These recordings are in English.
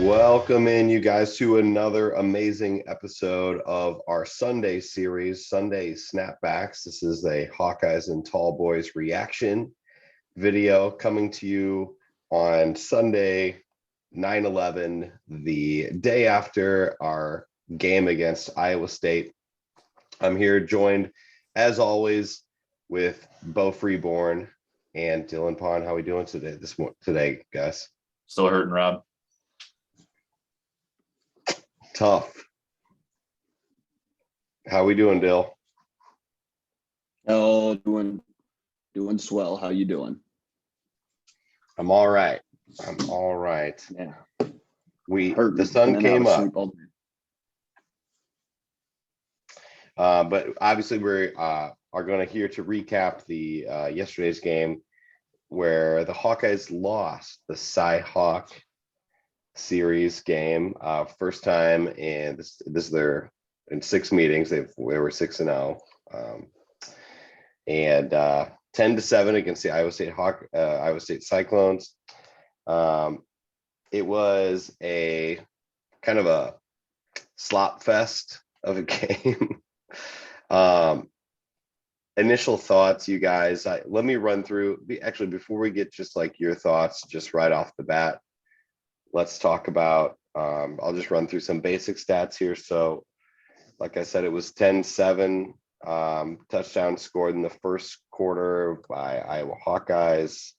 Welcome in, you guys, to another amazing episode of our Sunday series, Sunday Snapbacks. This is a Hawkeyes and Tallboys reaction video coming to you on Sunday, 9/11, the day after our game against Iowa State. I'm here joined, as always, with Beau Freeborn and Dylan Pond. How are we doing today, guys? Still hurting, Rob. Tough. How we doing, Dill? Oh, doing swell. How you doing? I'm all right. Yeah. The sun came up. But obviously we are going to here to recap the yesterday's game where the Hawkeyes lost the Cy-Hawk series game, first time in this is their in 6 meetings. They were 6-0, and 10-7 against the Iowa State Cyclones. It was a kind of a slop fest of a game. Initial thoughts, you guys. Let me run through. Actually, before we get just like your thoughts, just right off the bat, let's talk about, I'll just run through some basic stats here. So like I said, it was 10-7, touchdown scored in the first quarter by Iowa Hawkeyes.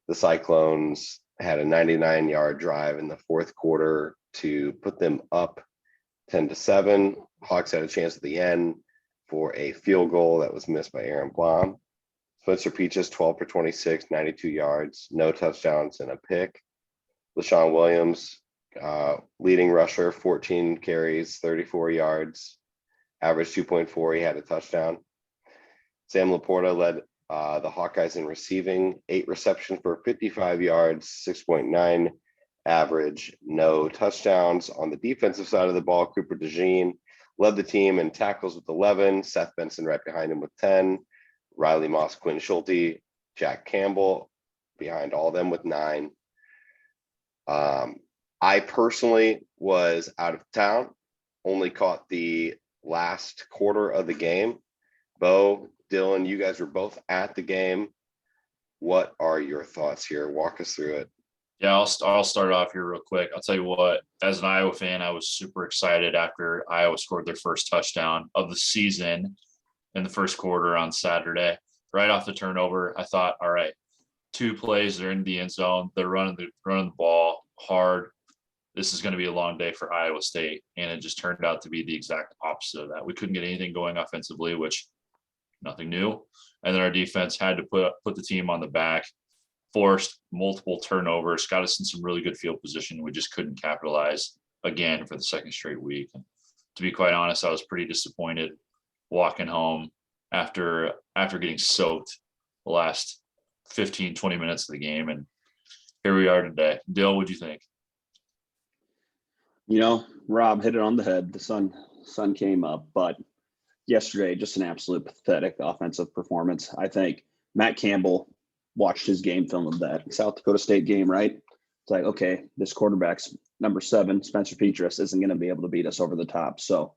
The Cyclones had a 99-yard drive in the fourth quarter to put them up 10-7. Hawks had a chance at the end for a field goal that was missed by Aaron Blom. Spencer Petras, 12 for 26, 92 yards, no touchdowns and a pick. LaShawn Williams, leading rusher, 14 carries, 34 yards, average 2.4. He had a touchdown. Sam Laporta led the Hawkeyes in receiving, 8 receptions for 55 yards, 6.9 average, no touchdowns. On the defensive side of the ball, Cooper DeJean led the team in tackles with 11, Seth Benson right behind him with 10, Riley Moss, Quinn Schulte, Jack Campbell behind all of them with 9. I personally was out of town, only caught the last quarter of the game. Beau, Dylan, you guys were both at the game. What are your thoughts here? Walk us through it. Yeah, I'll start off here real quick. I'll tell you what, as an Iowa fan, I was super excited after Iowa scored their first touchdown of the season in the first quarter on Saturday. Right off the turnover, I thought, all right, 2 plays, they're in the end zone, they're running the ball hard. This is going to be a long day for Iowa State, and it just turned out to be the exact opposite of that. We couldn't get anything going offensively, which nothing new. And then our defense had to put the team on the back, forced multiple turnovers, got us in some really good field position. We just couldn't capitalize again for the second straight week. And to be quite honest, I was pretty disappointed walking home after getting soaked the last 15, 20 minutes of the game. And here we are today. Dill, what'd you think? You know, Rob hit it on the head. The sun came up, but yesterday, just an absolute pathetic offensive performance. I think Matt Campbell watched his game film of that South Dakota State game, right? It's like, okay, this quarterback's number 7, Spencer Petras, isn't going to be able to beat us over the top. So,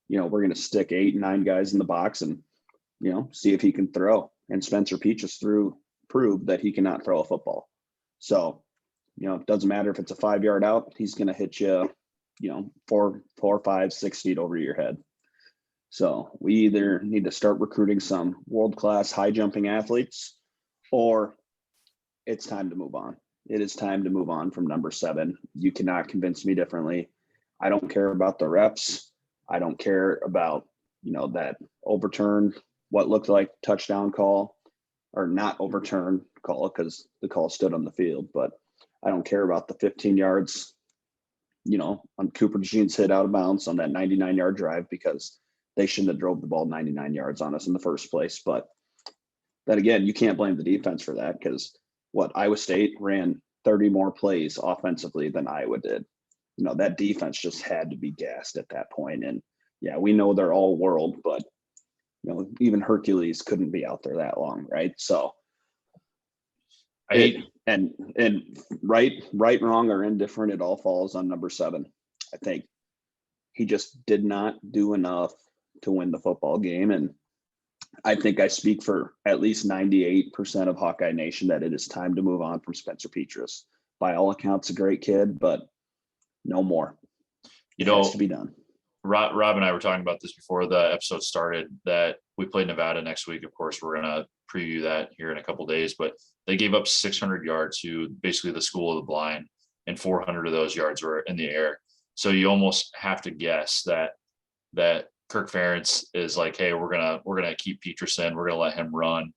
we're going to stick 8, 9 guys in the box and, see if he can throw. And Spencer Petras proved that he cannot throw a football. So, it doesn't matter if it's a 5-yard out, he's going to hit you, 4, 5, 6 feet over your head. So we either need to start recruiting some world-class high jumping athletes, or it's time to move on. It is time to move on from number 7. You cannot convince me differently. I don't care about the reps. I don't care about, that overturned, what looked like touchdown call, or not overturned call, because the call stood on the field. But I don't care about the 15 yards, on Cooper DeJean's hit out of bounds on that 99-yard drive, because they shouldn't have drove the ball 99 yards on us in the first place. But then again, you can't blame the defense for that, because Iowa State ran 30 more plays offensively than Iowa did. That defense just had to be gassed at that point. And yeah, we know they're all world, but even Hercules couldn't be out there that long, right? So I And right, wrong, or indifferent, it all falls on number 7. I think he just did not do enough to win the football game. And I think I speak for at least 98% of Hawkeye Nation that it is time to move on from Spencer Petras. By all accounts, a great kid, but no more. It has to be done. Rob and I were talking about this before the episode started, that we play Nevada next week. Of course, we're going to preview that here in a couple of days, but they gave up 600 yards to basically the school of the blind, and 400 of those yards were in the air. So you almost have to guess that Kirk Ferentz is like, hey, we're gonna keep Peterson, we're gonna let him run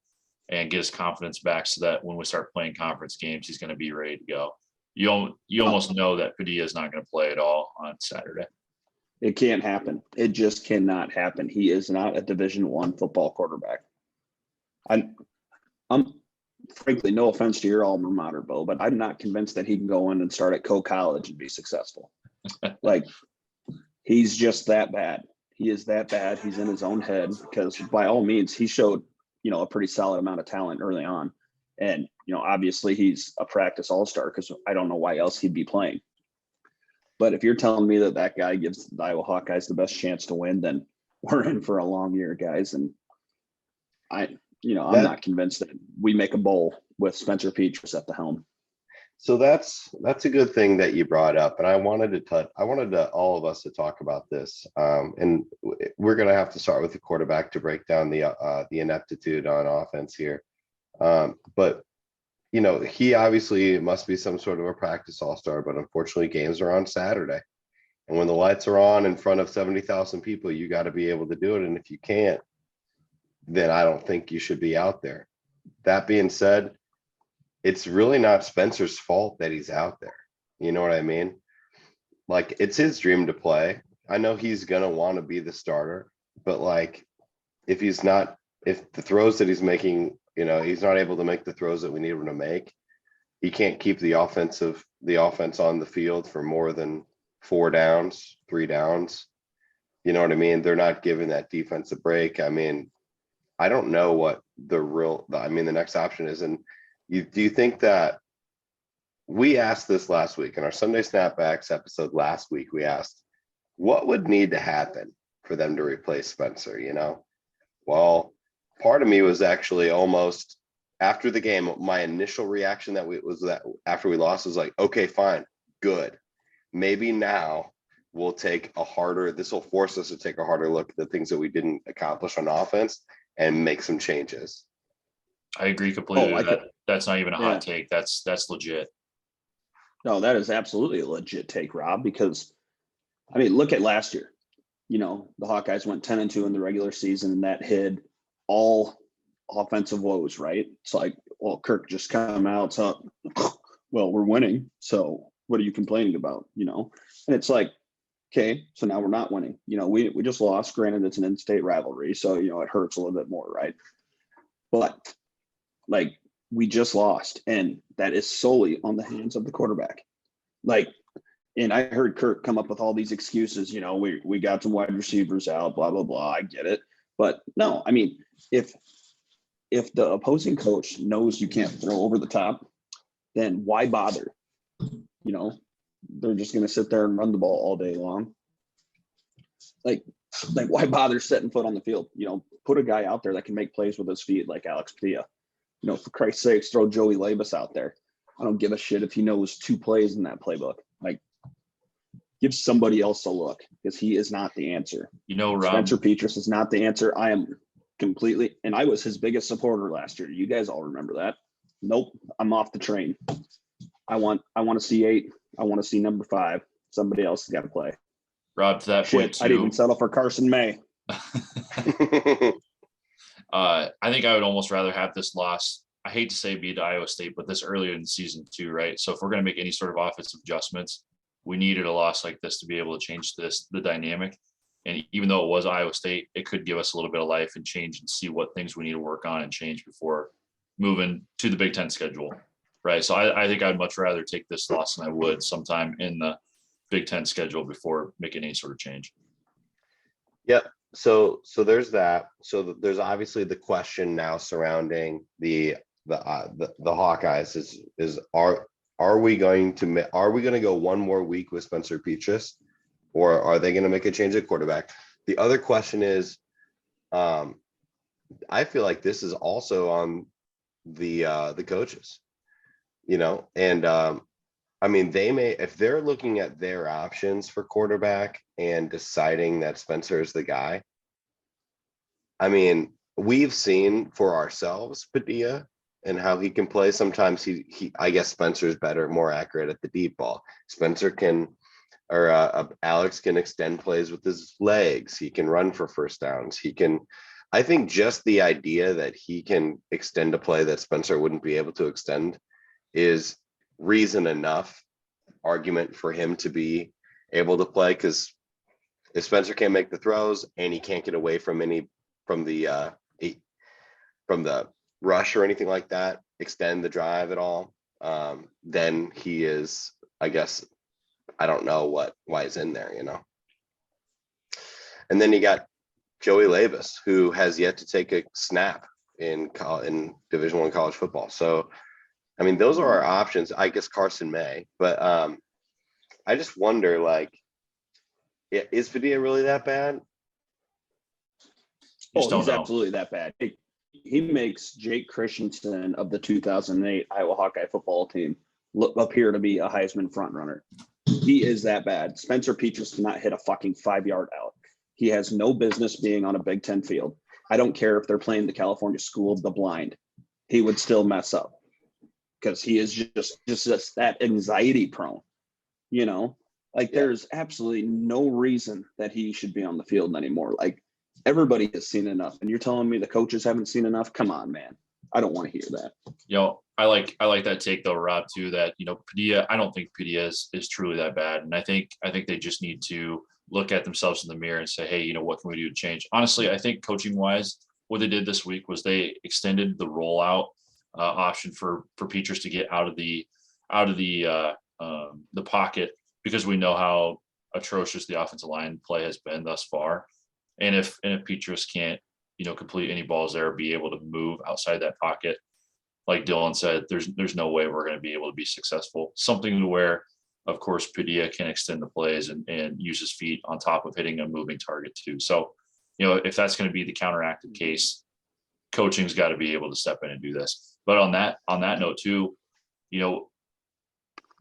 and get his confidence back, so that when we start playing conference games, he's gonna be ready to go. You almost know that Padilla is not going to play at all on Saturday. It can't happen. It just cannot happen. He is not a Division I football quarterback. I'm frankly, no offense to your alma mater, Beau, but I'm not convinced that he can go in and start at college and be successful. Like, he's just that bad. He is that bad. He's in his own head, because by all means, he showed, a pretty solid amount of talent early on. And, obviously he's a practice all-star, because I don't know why else he'd be playing. But if you're telling me that guy gives the Iowa Hawkeyes the best chance to win, then we're in for a long year, guys. And I'm not convinced that we make a bowl with Spencer Petras at the helm. So that's a good thing that you brought up. And I wanted all of us to talk about this. And we're going to have to start with the quarterback to break down the ineptitude on offense here. But he obviously must be some sort of a practice all-star, but unfortunately games are on Saturday. And when the lights are on in front of 70,000 people, you got to be able to do it. And if you can't, then I don't think you should be out there. That being said, it's really not Spencer's fault that he's out there. You know what I mean? Like, it's his dream to play. I know he's going to want to be the starter, but like, if the throws that he's making, he's not able to make the throws that we need him to make, he can't keep the offense on the field for more than 3 downs. You know what I mean? They're not giving that defense a break. I mean, I don't know what the next option is. And do you think that, we asked this last week in our Sunday Snapbacks episode last week, we asked what would need to happen for them to replace Spencer, Well, part of me was actually almost, after the game, my initial reaction that after we lost was like, okay, fine, good. Maybe now this will force us to take a harder look at the things that we didn't accomplish on offense and make some changes. I agree completely. That's not even a hot take. That's legit. No, that is absolutely a legit take, Rob, because look at last year. The Hawkeyes went 10-2 in the regular season, and that hid all offensive woes, right? It's like, well, Kirk just come out, so, well, we're winning, so what are you complaining about? And it's like, okay, so now we're not winning. We just lost. Granted, it's an in-state rivalry, so it hurts a little bit more, right? But like, we just lost, and that is solely on the hands of the quarterback. Like, and I heard Kirk come up with all these excuses. We got some wide receivers out, blah blah blah. I get it, but no, if the opposing coach knows you can't throw over the top, then why bother? They're just going to sit there and run the ball all day long. Like why bother setting foot on the field? Put a guy out there that can make plays with his feet, like Alex Padilla. For Christ's sakes, throw Joey Labus out there. I don't give a shit if he knows 2 plays in that playbook. Like, give somebody else a look, because he is not the answer. Rob, Spencer Petras is not the answer. I am completely, and I was his biggest supporter last year. You guys all remember that. Nope, I'm off the train. I want to see 8. I want to see number 5. Somebody else has got to play. Rob, to that point too, I'd even settle for Carson May. I think I would almost rather have this loss. I hate to say be to Iowa State, but this earlier in the season too, right? So if we're going to make any sort of offensive adjustments, we needed a loss like this to be able to change the dynamic. And even though it was Iowa State, it could give us a little bit of life and change and see what things we need to work on and change before moving to the Big Ten schedule, right? So I think I'd much rather take this loss than I would sometime in the Big Ten schedule before making any sort of change. Yep. So there's that. So there's obviously the question now surrounding the the Hawkeyes are we going to go one more week with Spencer Petras, or are they going to make a change at quarterback? The other question is, I feel like this is also on the coaches, and I mean, they may, if they're looking at their options for quarterback and deciding that Spencer is the guy. I mean, we've seen for ourselves Padilla and how he can play. Sometimes he I guess Spencer's better, more accurate at the deep ball. Spencer can, or Alex can extend plays with his legs. He can run for first downs. He can, I think just the idea that he can extend a play that Spencer wouldn't be able to extend is reason enough argument for him to be able to play. Because if Spencer can't make the throws and he can't get away from the rush or anything like that, extend the drive at all, then he is, I guess, I don't know why he's in there, And then you got Joey Levis, who has yet to take a snap in Division I college football. So, I mean, those are our options. I guess Carson May, but I just wonder, like, is Padilla really that bad? He's absolutely that bad. He makes Jake Christensen of the 2008 Iowa Hawkeye football team appear to be a Heisman frontrunner. He is that bad. Spencer Petras cannot hit a fucking 5-yard out. He has no business being on a Big Ten field. I don't care if they're playing the California School of the Blind. He would still mess up because he is just that anxiety prone, Like, there's absolutely no reason that he should be on the field anymore. Like, everybody has seen enough, and you're telling me the coaches haven't seen enough? Come on, man. I don't want to hear that. I like that take though, Rob, too, that, Padilla, I don't think Padilla is truly that bad. And I think they just need to look at themselves in the mirror and say, hey, what can we do to change? Honestly, I think coaching wise, what they did this week was they extended the rollout option for Petras to get out of the pocket, because we know how atrocious the offensive line play has been thus far. And if Petras can't, complete any balls there, be able to move outside that pocket, like Dylan said, there's no way we're going to be able to be successful. Something to where, of course, Padilla can extend the plays and use his feet on top of hitting a moving target too. So, if that's going to be the counteractive case, coaching's got to be able to step in and do this. But on that note too, go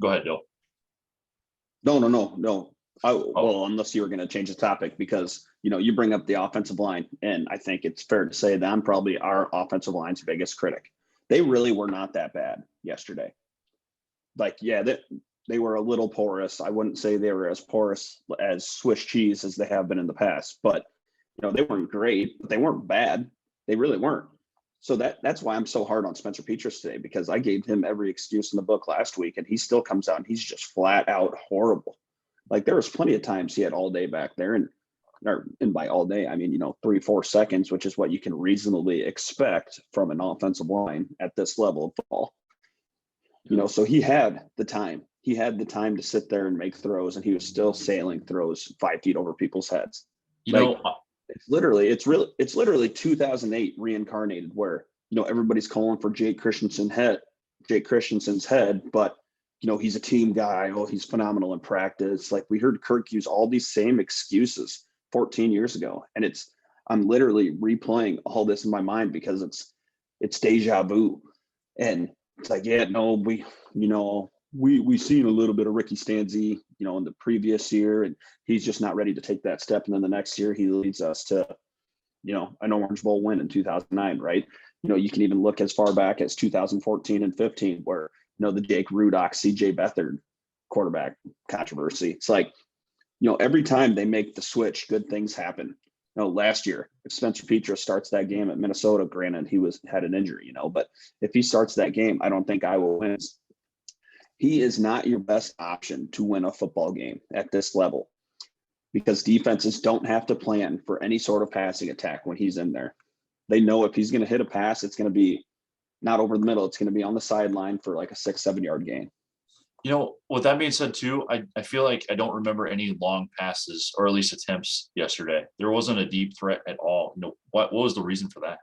ahead, Dylan. No. Well, unless you were going to change the topic, because, you bring up the offensive line, and I think it's fair to say that I'm probably our offensive line's biggest critic. They really were not that bad yesterday. Like, yeah, they were a little porous. I wouldn't say they were as porous as Swiss cheese as they have been in the past, but, they weren't great, but they weren't bad. They really weren't. So that's why I'm so hard on Spencer Petras today, because I gave him every excuse in the book last week, and he still comes out and he's just flat out horrible. Like, there was plenty of times he had all day back there, and by all day, I mean, 3-4 seconds, which is what you can reasonably expect from an offensive line at this level of football. So he had the time. He had the time to sit there and make throws, and he was still sailing throws 5 feet over people's heads. It's literally 2008 reincarnated, where, everybody's calling for Jake Christensen's head, but, he's a team guy. Oh, he's phenomenal in practice. Like, we heard Kirk use all these same excuses 14 years ago. And I'm literally replaying all this in my mind, because it's deja vu. And it's like, yeah, no, we seen a little bit of Ricky Stanzi, in the previous year, and he's just not ready to take that step. And then the next year he leads us to, an Orange Bowl win in 2009, right? You can even look as far back as 2014 and 15, where, the Jake Rudock, CJ Beathard quarterback controversy. It's like, every time they make the switch, good things happen. Last year, if Spencer Petras starts that game at Minnesota, granted he had an injury, but if he starts that game, I don't think Iowa wins. He is not your best option to win a football game at this level, because defenses don't have to plan for any sort of passing attack when he's in there. They know if he's going to hit a pass, it's going to be not over the middle. It's going to be on the sideline for like a 6-7 yard gain. With that being said too, I feel like I don't remember any long passes, or at least attempts yesterday. There wasn't a deep threat at all. What was the reason for that?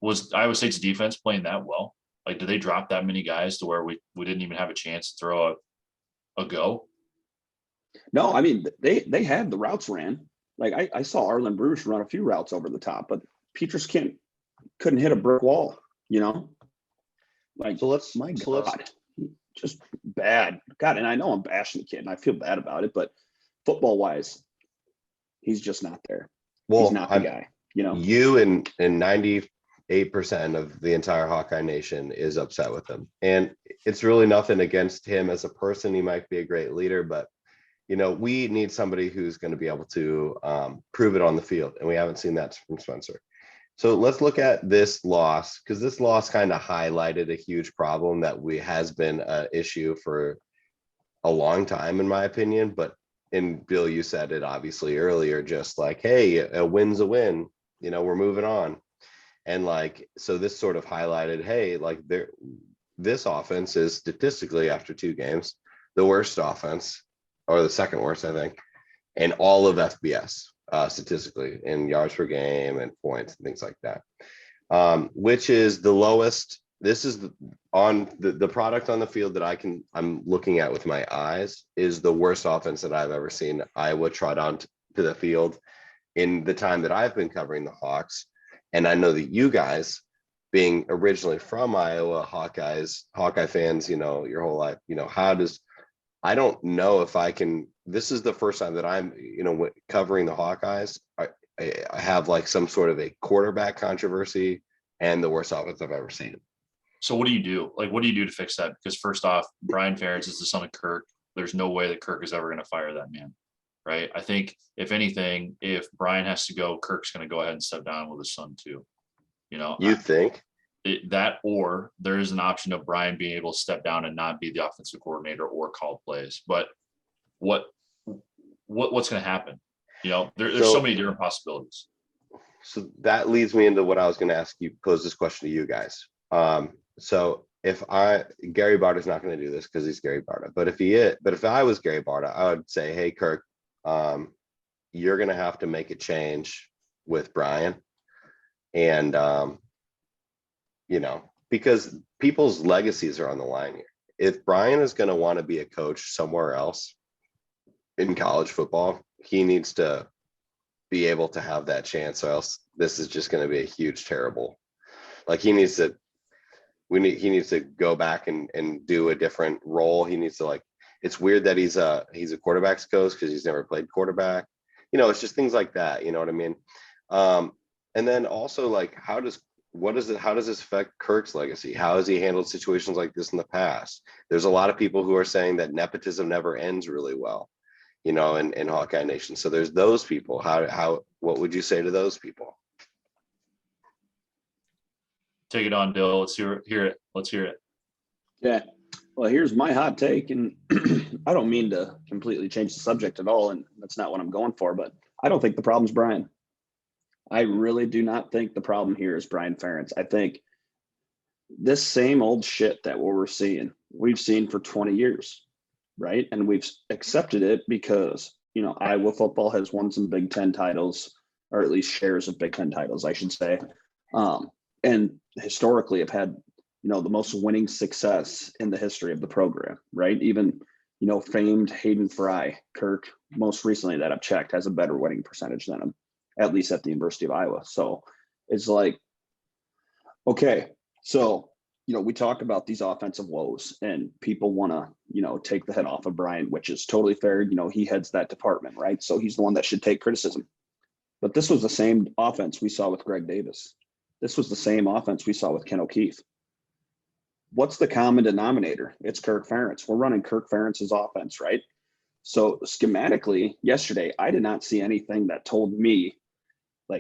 was Iowa State's defense playing that well? Like, did they drop that many guys to where we didn't even have a chance to throw a go? No, I mean, they had the routes ran. Like I saw Arlen Bruce run a few routes over the top, but Peters couldn't hit a brick wall, you know? Like, So let's my so let's God, just bad. God, and I know I'm bashing the kid and I feel bad about it, but football wise, he's just not there. He's well, not the guy, you know? you and 98% of the entire Hawkeye Nation is upset with him. And it's really nothing against him as a person. He might be a great leader, but we need somebody who's going to be able to prove it on the field. And we haven't seen that from Spencer. So let's look at this loss, because this loss kind of highlighted a huge problem that has been an issue for a long time, in my opinion. But Bill, you said it obviously earlier, just like, hey, a win's a win, we're moving on. And so this sort of highlighted, hey, this offense is statistically, after 2 games, the worst offense, or the second worst, I think, in all of FBS, statistically, in yards per game and points and things like that, which is the lowest. This is on the product on the field that I'm looking at with my eyes is the worst offense that I've ever seen Iowa trot on to the field in the time that I've been covering the Hawks. And I know that you guys, being originally from Iowa, Hawkeye fans, your whole life, I don't know if I can. This is the first time that I'm, covering the Hawkeyes. I have some sort of a quarterback controversy and the worst offense I've ever seen. So what do you do? What do you do to fix that? Because first off, Brian Ferentz is the son of Kirk. There's no way that Kirk is ever going to fire that man, right? I think if anything, if Brian has to go, Kirk's going to go ahead and step down with his son too. You think? That, or there is an option of Brian being able to step down and not be the offensive coordinator or call plays. But what's going to happen? There's so many different possibilities. So that leads me into what I was going to pose this question to you guys. So Gary Barta's not going to do this because he's Gary Barta, but if I was Gary Barta, I would say, hey, Kirk, you're going to have to make a change with Brian. And, because people's legacies are on the line here. If Brian is going to want to be a coach somewhere else in college football, he needs to be able to have that chance, or else this is just going to be a huge, terrible. He needs to go back and do a different role. He needs to it's weird that he's a quarterback's coach because he's never played quarterback. It's just things like that. You know what I mean? And then also how does this affect Kirk's legacy? How has he handled situations like this in the past? There's a lot of people who are saying that nepotism never ends really well, in Hawkeye Nation. So there's those people. What would you say to those people? Take it on, Bill. Let's hear it. Let's hear it. Yeah. Well, here's my hot take, and I don't mean to completely change the subject at all, and that's not what I'm going for, but I don't think the problem's Brian. I really do not think the problem here is Brian Ferentz. I think this same old shit that we've seen for 20 years, right? And we've accepted it because, Iowa football has won some Big Ten titles, or at least shares of Big Ten titles, I should say. And historically have had, the most winning success in the history of the program, right? Even, famed Hayden Fry, Kirk, most recently that I've checked, has a better winning percentage than him, at least at the University of Iowa. So it's okay. So, we talk about these offensive woes and people want to, take the head off of Brian, which is totally fair. He heads that department, right? So he's the one that should take criticism. But this was the same offense we saw with Greg Davis. This was the same offense we saw with Ken O'Keefe. What's the common denominator? It's Kirk Ferentz. We're running Kirk Ferentz's offense, right? So schematically, yesterday, I did not see anything that told me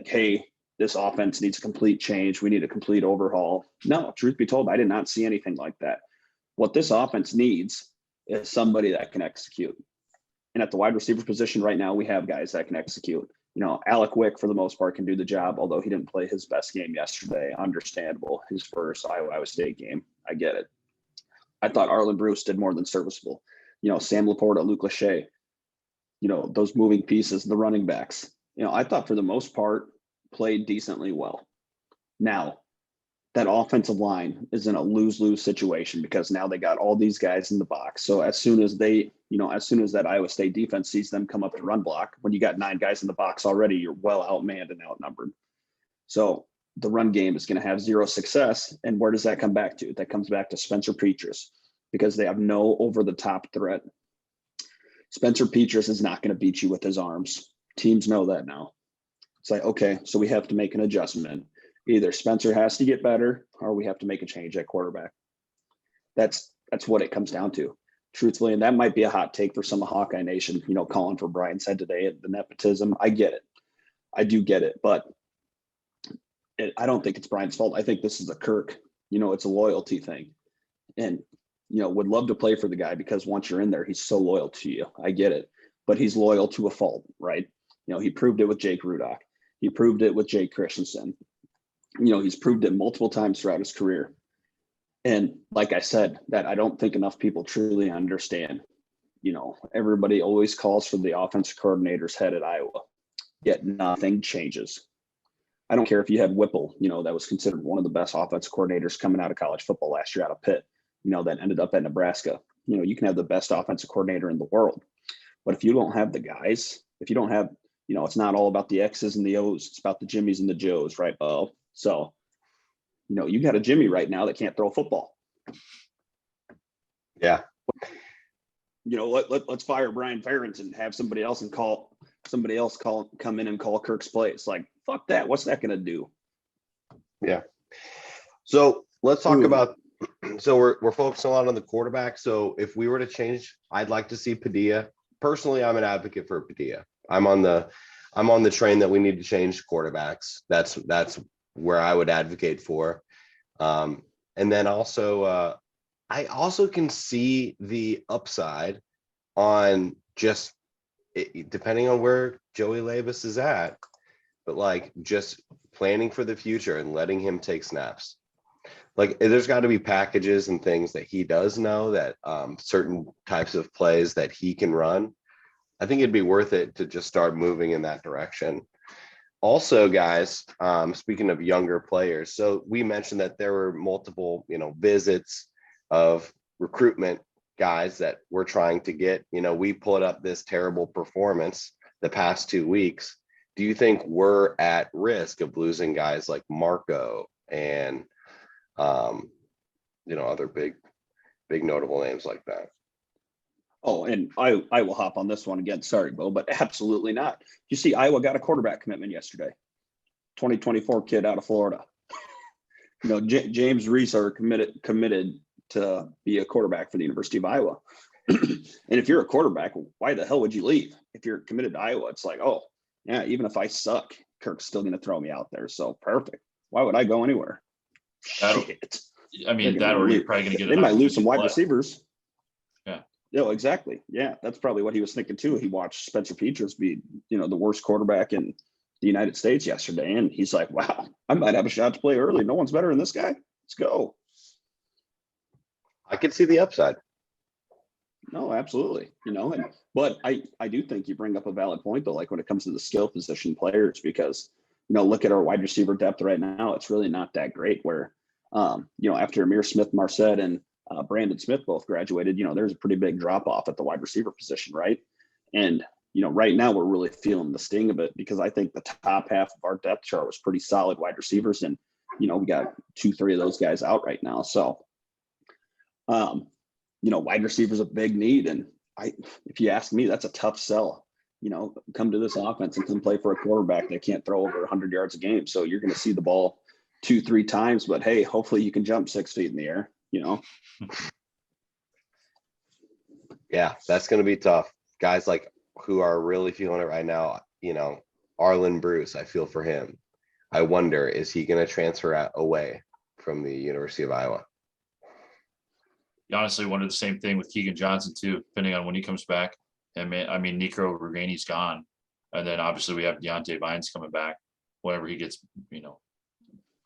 hey, this offense needs a complete change. We need a complete overhaul. No, truth be told, I did not see anything like that. What this offense needs is somebody that can execute. And at the wide receiver position right now, we have guys that can execute. Alec Wick, for the most part, can do the job, although he didn't play his best game yesterday. Understandable. His first Iowa State game. I get it. I thought Arlen Bruce did more than serviceable. Sam Laporta, Luke Lachey, those moving pieces, the running backs. I thought for the most part played decently well. Now, that offensive line is in a lose-lose situation because now they got all these guys in the box. So as soon as that Iowa State defense sees them come up to run block, when you got 9 guys in the box already, you're well outmanned and outnumbered. So the run game is going to have 0 success. And where does that come back to? That comes back to Spencer Petras, because they have no over-the-top threat. Spencer Petras is not going to beat you with his arms. Teams know that now. It's like, okay, so we have to make an adjustment. Either Spencer has to get better or we have to make a change at quarterback. That's what it comes down to, truthfully. And that might be a hot take for some of Hawkeye Nation, calling for Brian said today, the nepotism. I get it. I do get it. But I don't think it's Brian's fault. I think this is a Kirk, it's a loyalty thing. And, would love to play for the guy because once you're in there, he's so loyal to you. I get it. But he's loyal to a fault, right? He proved it with Jake Rudock. He proved it with Jake Christensen. He's proved it multiple times throughout his career. And like I said, that I don't think enough people truly understand. Everybody always calls for the offensive coordinator's head at Iowa, yet nothing changes. I don't care if you had Whipple, that was considered one of the best offensive coordinators coming out of college football last year out of Pitt, that ended up at Nebraska. You can have the best offensive coordinator in the world. But if you don't have the guys, if you don't have, it's not all about the X's and the O's. It's about the Jimmies and the Joes, right, Beau? So, you got a Jimmy right now that can't throw a football. Yeah. Let's fire Brian Ferentz and have somebody else come in and call Kirk's plays. Like, fuck that. What's that going to do? Yeah. So let's talk about, so we're focusing a lot on the quarterback. So if we were to change, I'd like to see Padilla. Personally, I'm an advocate for Padilla. I'm on the train that we need to change quarterbacks. That's where I would advocate for. And then also, I also can see the upside on just depending on where Joey Levis is at, but like just planning for the future and letting him take snaps. Like there's got to be packages and things that he does know that certain types of plays that he can run. I think it'd be worth it to just start moving in that direction. Also, guys, speaking of younger players, so we mentioned that there were multiple, visits of recruitment guys that we're trying to get. We pulled up this terrible performance the past 2 weeks. Do you think we're at risk of losing guys like Marco and, other big notable names like that? Oh, and I will hop on this one again. Sorry, Beau, but absolutely not. You see, Iowa got a quarterback commitment yesterday. 2024 kid out of Florida. James Reeser committed to be a quarterback for the University of Iowa. And if you're a quarterback, why the hell would you leave? If you're committed to Iowa, it's like, oh, yeah, even if I suck, Kirk's still going to throw me out there. So perfect. Why would I go anywhere? Shit. I mean, that or you're probably going to get. They might lose some wide receivers. Yeah. Yeah, exactly. Yeah, that's probably what he was thinking too. He watched Spencer Petras be, the worst quarterback in the United States yesterday, and he's like, "Wow, I might have a shot to play early. No one's better than this guy. Let's go." I could see the upside. No, absolutely. But I do think you bring up a valid point though, like when it comes to the skill position players, because look at our wide receiver depth right now. It's really not that great. Where after Amir Smith-Marset and Brandon Smith both graduated, there's a pretty big drop off at the wide receiver position, right? And right now we're really feeling the sting of it, because I think the top half of our depth chart was pretty solid wide receivers, and we got 2-3 of those guys out right now. So wide receivers a big need, and if you ask me, that's a tough sell. Come to this offense and come play for a quarterback that can't throw over 100 yards a game. So you're going to see the ball 2-3 times, but hey, hopefully you can jump 6 feet in the air. Yeah, that's going to be tough. Guys like who are really feeling it right now, Arlen Bruce, I feel for him. I wonder, is he going to transfer away from the University of Iowa? You honestly wonder the same thing with Keegan Johnson too, depending on when he comes back. And I mean, Nico Regani's gone, and then obviously we have Deontay Vines coming back whenever he gets,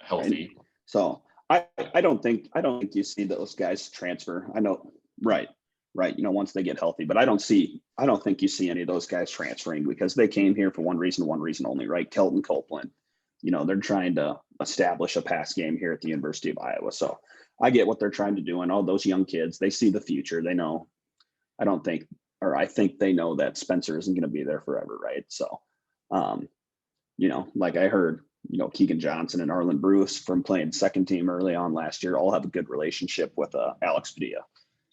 healthy. Right. So I don't think you see those guys transfer. I know, right. Once they get healthy, but I don't think you see any of those guys transferring, because they came here for one reason only, right? Kelton Copeland, they're trying to establish a pass game here at the University of Iowa. So I get what they're trying to do. And all those young kids, they see the future. They know, I think they know that Spencer isn't going to be there forever. Right. So, like I heard, Keegan Johnson and Arlen Bruce from playing second team early on last year all have a good relationship with Alex Padilla.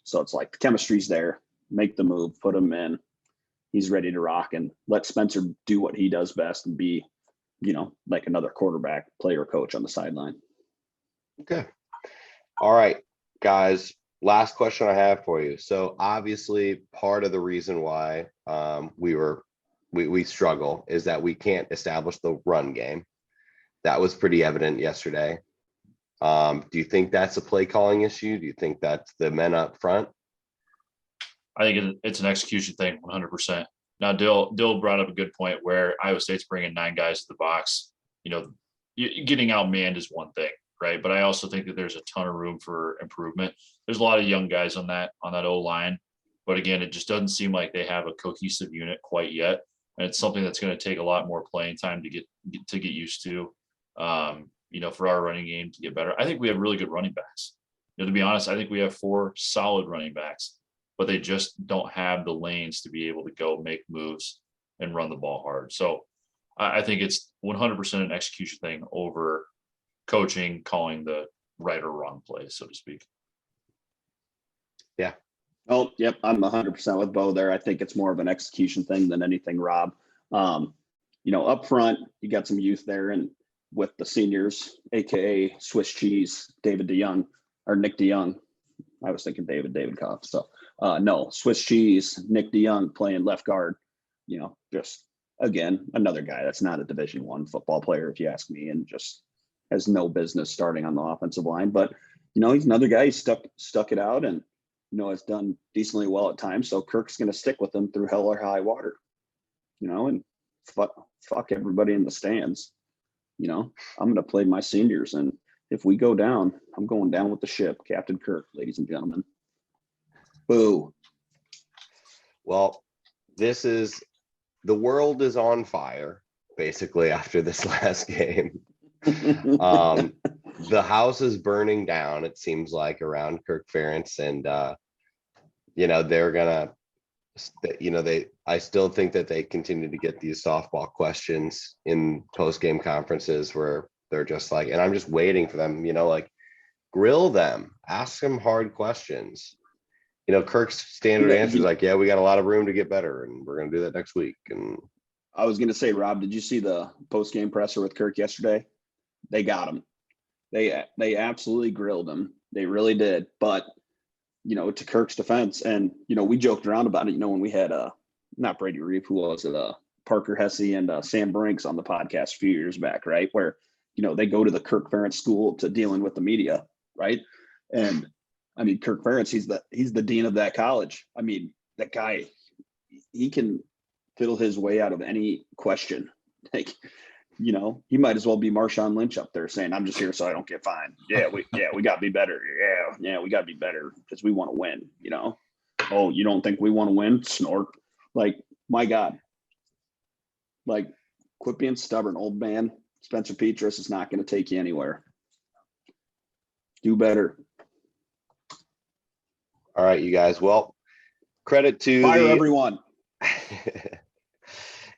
So it's like the chemistry's there, make the move, put him in. He's ready to rock, and let Spencer do what he does best and be, like another quarterback, player, coach on the sideline. Okay. All right, guys. Last question I have for you. So obviously part of the reason why we struggle is that we can't establish the run game. That was pretty evident yesterday. Do you think that's a play calling issue? Do you think that's the men up front? I think it's an execution thing, 100%. Now, Dill brought up a good point where Iowa State's bringing 9 guys to the box. Getting outmanned is one thing, right? But I also think that there's a ton of room for improvement. There's a lot of young guys on that O-line, but again, it just doesn't seem like they have a cohesive unit quite yet, and it's something that's going to take a lot more playing time to get used to. For our running game to get better. I think we have really good running backs. To be honest, I think we have 4 solid running backs, but they just don't have the lanes to be able to go make moves and run the ball hard. So I think it's 100% an execution thing over coaching, calling the right or wrong play, so to speak. Yeah. Oh, yep. I'm 100% with Beau there. I think it's more of an execution thing than anything, Rob. Up front, you got some youth there, and with the seniors, aka Swiss cheese, Nick DeYoung. I was thinking David Koff. So no, Swiss cheese, Nick DeYoung playing left guard. Just again, another guy that's not a Division I football player, if you ask me, and just has no business starting on the offensive line. But he's another guy. He stuck it out, and has done decently well at times. So Kirk's going to stick with him through hell or high water. And fuck everybody in the stands. I'm going to play my seniors, and if we go down, I'm going down with the ship. Captain Kirk, ladies and gentlemen. Boo. Well, the world is on fire, basically, after this last game. The house is burning down, it seems like, around Kirk Ferentz, and they're gonna I still think that they continue to get these softball questions in post-game conferences where they're just like, and I'm just waiting for them, grill them, ask them hard questions. Kirk's standard answer is like, yeah, we got a lot of room to get better, and we're going to do that next week. And I was going to say, Rob, did you see the post-game presser with Kirk yesterday? They got him. They absolutely grilled him. They really did. But, to Kirk's defense, and, we joked around about it, when we had not Brady Reeve, who was it? Parker Hesse and Sam Brinks on the podcast a few years back, right? Where, they go to the Kirk Ferentz school to dealing with the media, right? And I mean, Kirk Ferentz, he's the dean of that college. I mean, that guy, he can fiddle his way out of any question. Like, he might as well be Marshawn Lynch up there saying, I'm just here so I don't get fined. Yeah, we got to be better. Yeah, we got to be better because we want to win, Oh, you don't think we want to win? Snort. Like, my God. Like, quit being stubborn, old man. Spencer Petras is not going to take you anywhere. Do better. All right, you guys. Well, credit to everyone.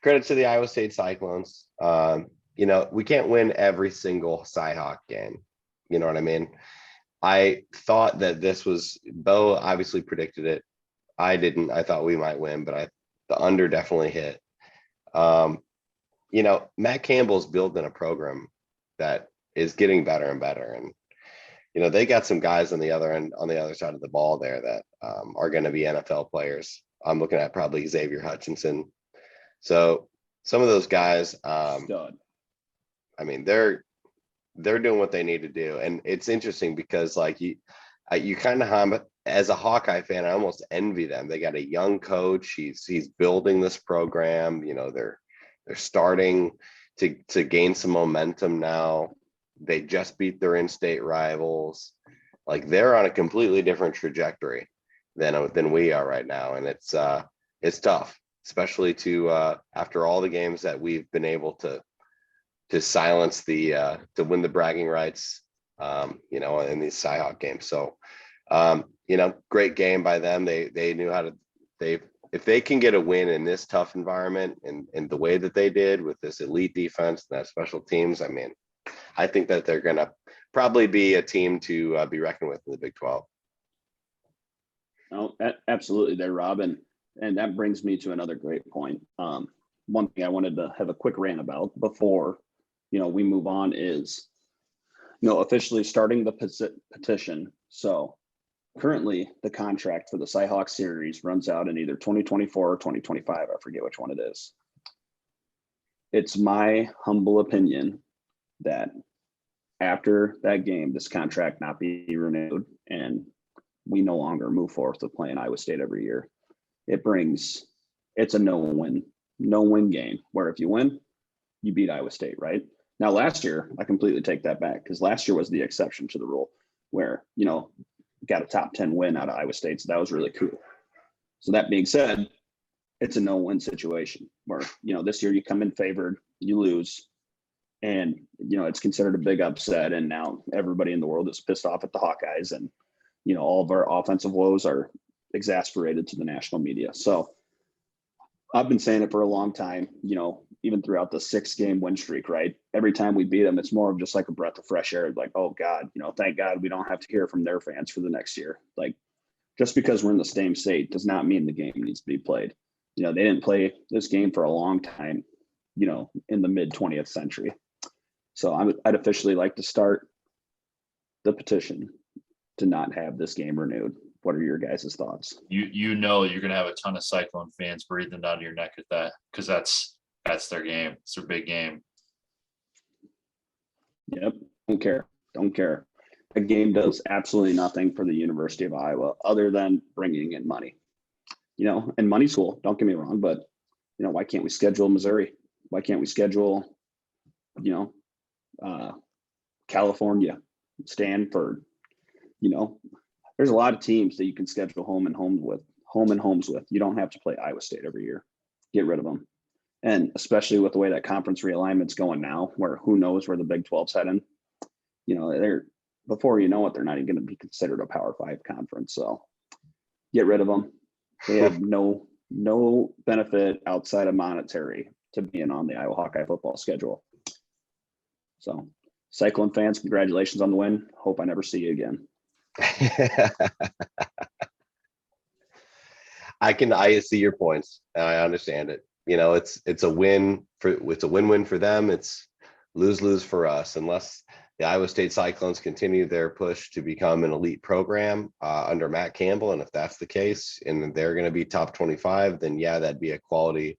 Credit to the Iowa State Cyclones. We can't win every single Cyhawk game. You know what I mean? I thought that Beau obviously predicted it. I didn't. I thought we might win, but the under definitely hit. Matt Campbell's building a program that is getting better and better. And, they got some guys on the other end, on the other side of the ball there that are going to be NFL players. I'm looking at probably Xavier Hutchinson. So some of those guys, I mean, they're doing what they need to do. And it's interesting because you kind of, as a Hawkeye fan, I almost envy them. They got a young coach. He's building this program. They're starting to gain some momentum now. They just beat their in-state rivals. Like, they're on a completely different trajectory than we are right now. And it's tough, especially after all the games that we've been able to to silence to win the bragging rights, in these Cyhawk games. So, great game by them. They knew how to, if they can get a win in this tough environment and the way that they did with this elite defense and that special teams, I mean, I think that they're going to probably be a team to be reckoned with in the Big 12. Oh, absolutely there, Rob. And that brings me to another great point. One thing I wanted to have a quick rant about before, we move on is, officially starting the petition. So currently the contract for the Cyhawk series runs out in either 2024 or 2025. I forget which one it is. It's my humble opinion that after that game, this contract not be renewed and we no longer move forward with playing Iowa State every year. It's a no-win game where if you win, you beat Iowa State, right? Now, last year, I completely take that back because last year was the exception to the rule where, got a top 10 win out of Iowa State. So that was really cool. So that being said, it's a no-win situation where, this year you come in favored, you lose, and, it's considered a big upset. And now everybody in the world is pissed off at the Hawkeyes, and, all of our offensive woes are exasperated to the national media. So I've been saying it for a long time, even throughout the 6-game win streak, right? Every time we beat them, it's more of just like a breath of fresh air. Like, oh God, thank God we don't have to hear from their fans for the next year. Like, just because we're in the same state does not mean the game needs to be played. They didn't play this game for a long time, in the mid 20th century. So I'd officially like to start the petition to not have this game renewed. What are your guys' thoughts? You're gonna have a ton of Cyclone fans breathing down your neck at that, because that's their game. It's their big game. Yep. Don't care. A game does absolutely nothing for the University of Iowa other than bringing in money. And money's cool. Don't get me wrong, but why can't we schedule Missouri? Why can't we schedule, California, Stanford? There's a lot of teams that you can schedule home and homes with. You don't have to play Iowa State every year. Get rid of them. And especially with the way that conference realignment's going now, where who knows where the Big 12's heading, they're, before you know it, they're not even going to be considered a Power 5 conference. So get rid of them. They have no benefit outside of monetary to being on the Iowa Hawkeye football schedule. So Cyclone fans, congratulations on the win. Hope I never see you again. I see your points. I understand it. It's a win-win for them. It's lose-lose for us, unless the Iowa State Cyclones continue their push to become an elite program under Matt Campbell. And if that's the case and they're going to be top 25, then yeah, that'd be a quality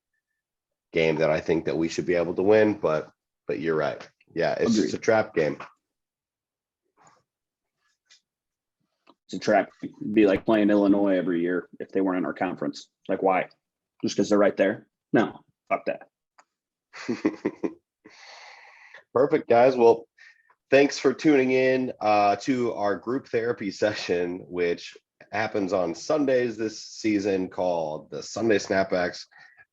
game that I think that we should be able to win. But you're right. Yeah, it's just a trap game. It's a trap. It'd be like playing Illinois every year if they weren't in our conference. Like, why? Just because they're right there? No, fuck that. Perfect, guys. Well, thanks for tuning in to our group therapy session, which happens on Sundays this season, called the Sunday Snapbacks,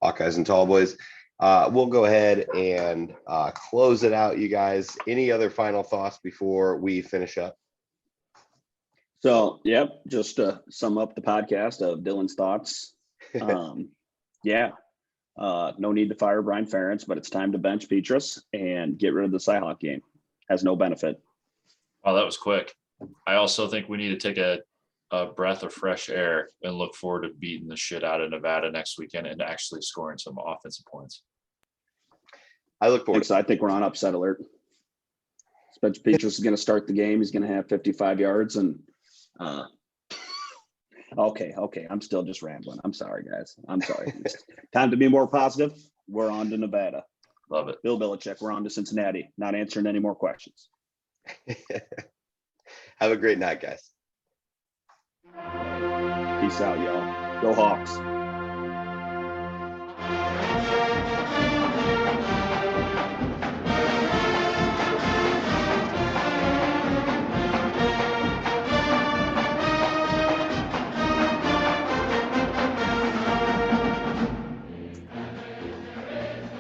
Hawkeyes and Tallboys. We'll go ahead and close it out, you guys. Any other final thoughts before we finish up? So, yep, just to sum up the podcast of Dylan's thoughts. No need to fire Brian Ferentz, but it's time to bench Petrus and get rid of the Cyhawk game. Has no benefit. Oh, that was quick. I also think we need to take a breath of fresh air and look forward to beating the shit out of Nevada next weekend and actually scoring some offensive points. I look forward. So I think we're on upset alert. Spencer Petrus is going to start the game. He's going to have 55 yards and okay. I'm still just rambling. I'm sorry, guys. I'm sorry. Time to be more positive. We're on to Nevada. Love it. Bill Belichick, we're on to Cincinnati. Not answering any more questions. Have a great night, guys. Peace out, y'all. Go Hawks.